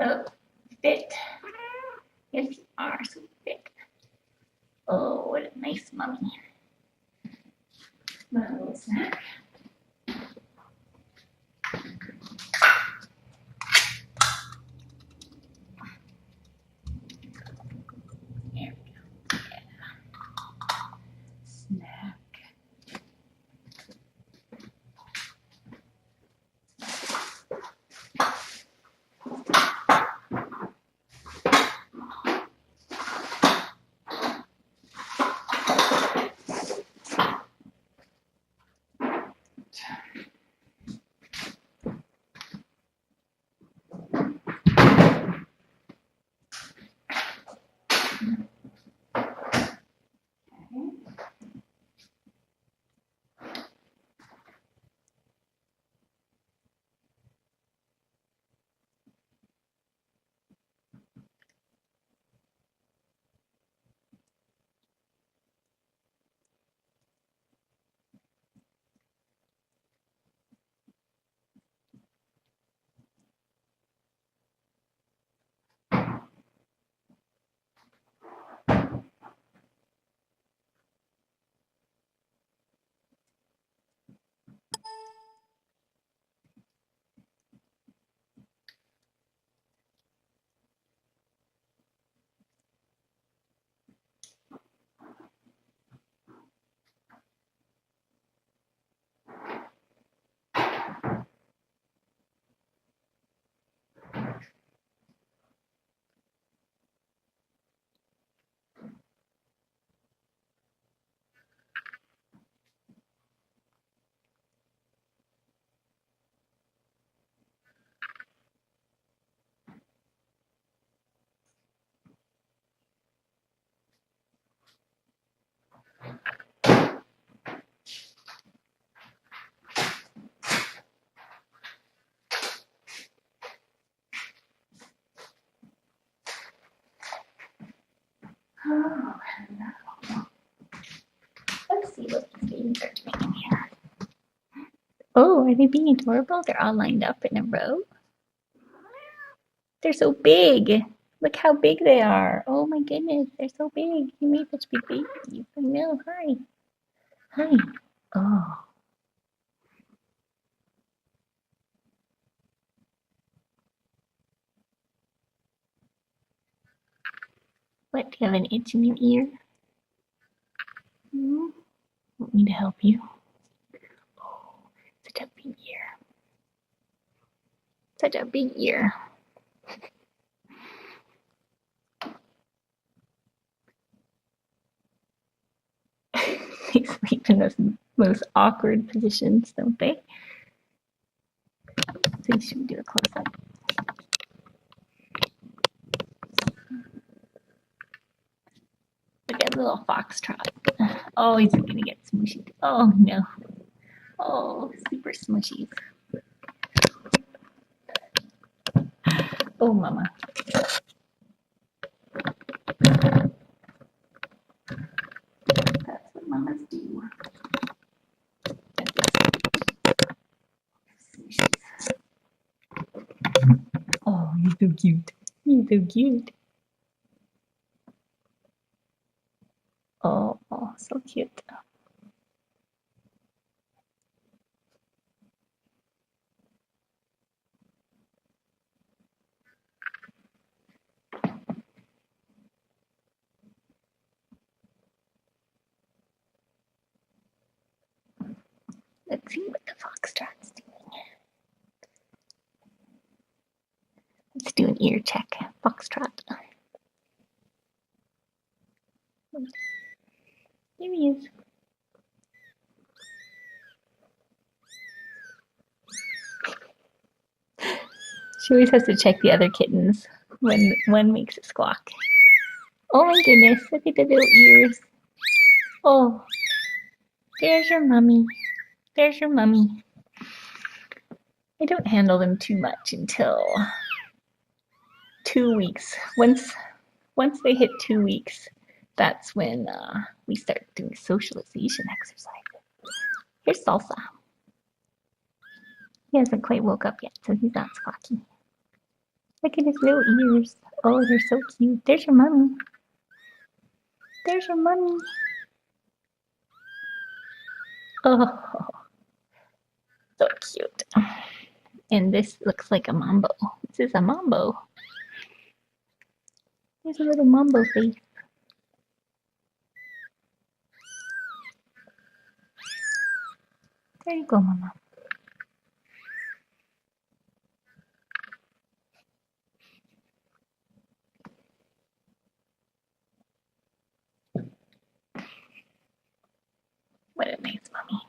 So fit. Yes, you are so fit. Oh, what a nice mummy. Want a little snack? There we go. Yeah. Snack. Oh, hello. Let's see what these babies are doing here. Oh, are they being adorable? They're all lined up in a row. They're so big. Look how big they are. Oh my goodness, they're so big. You made such big babies. I know. Hi. Hi. Oh. What? Do you have an itch in your ear? Hmm? Want me to help you? Oh, such a big ear. Such a big ear. They sleep in the most awkward positions, don't they? So you should do a close up. Look at the little foxtrot. Oh, he's gonna get smushy. Oh no. Oh, super smushy. Oh, mama. That's what mamas do. Oh, you're so cute. You're so cute. Oh, so cute. Let's see what the foxtrot's doing. Let's do an ear check. Foxtrot. There he is. She always has to check the other kittens when one makes a squawk. Oh my goodness, look at the little ears. Oh, there's your mummy. There's your mummy. I don't handle them too much until 2 weeks. Once they hit 2 weeks, that's when we start doing socialization exercises. Here's Salsa. He hasn't quite woke up yet, so he's not squawking. Look at his little ears. Oh, they're so cute. There's your mommy. There's your mommy. Oh, so cute. And this looks like a mambo. This is a mambo. There's a little mambo face. There you go, mama. What a nice mommy.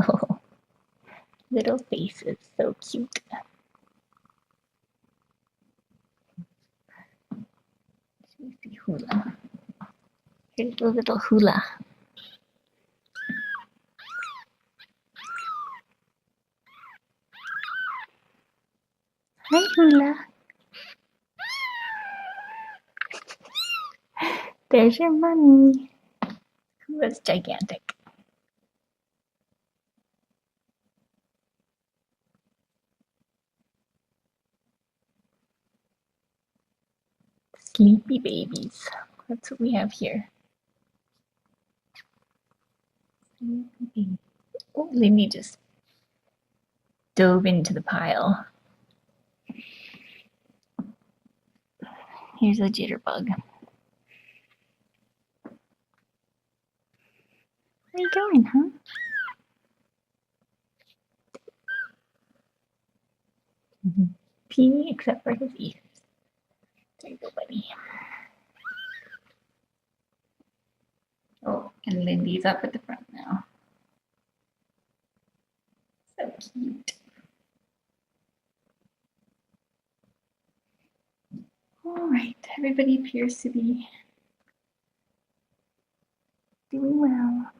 Oh, little faces, so cute. Sweetie hula. Here's the little hula. Hi, hula. There's your mommy. Hula's gigantic. Sleepy babies. That's what we have here. Sleepy babies. Oh, Lindy just dove into the pile. Here's a jitterbug. Where are you going, huh? Peony except for his ears. There you go, buddy. Oh, and Lindy's up at the front now. So cute. All right, everybody appears to be doing well.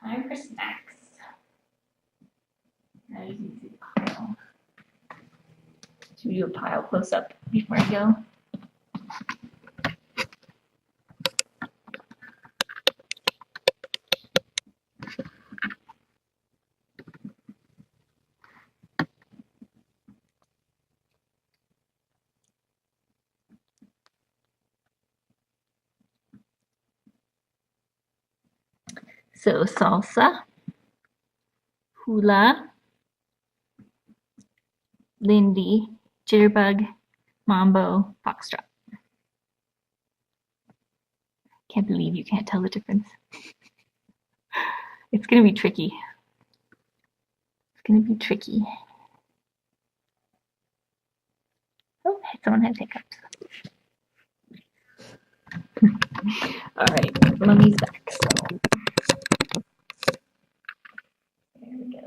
Time for snacks. Now you can see the pile. Should we do a pile close up before I go? So salsa, hula, Lindy, jitterbug, mambo, foxtrot. Can't believe you can't tell the difference. It's gonna be tricky. It's gonna be tricky. Oh, someone has hiccups. All right, mommy's back. So there we go.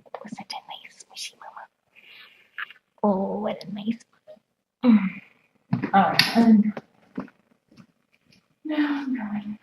Oh, such a nice squishy mama. Oh, what a nice one. All right, now I'm going.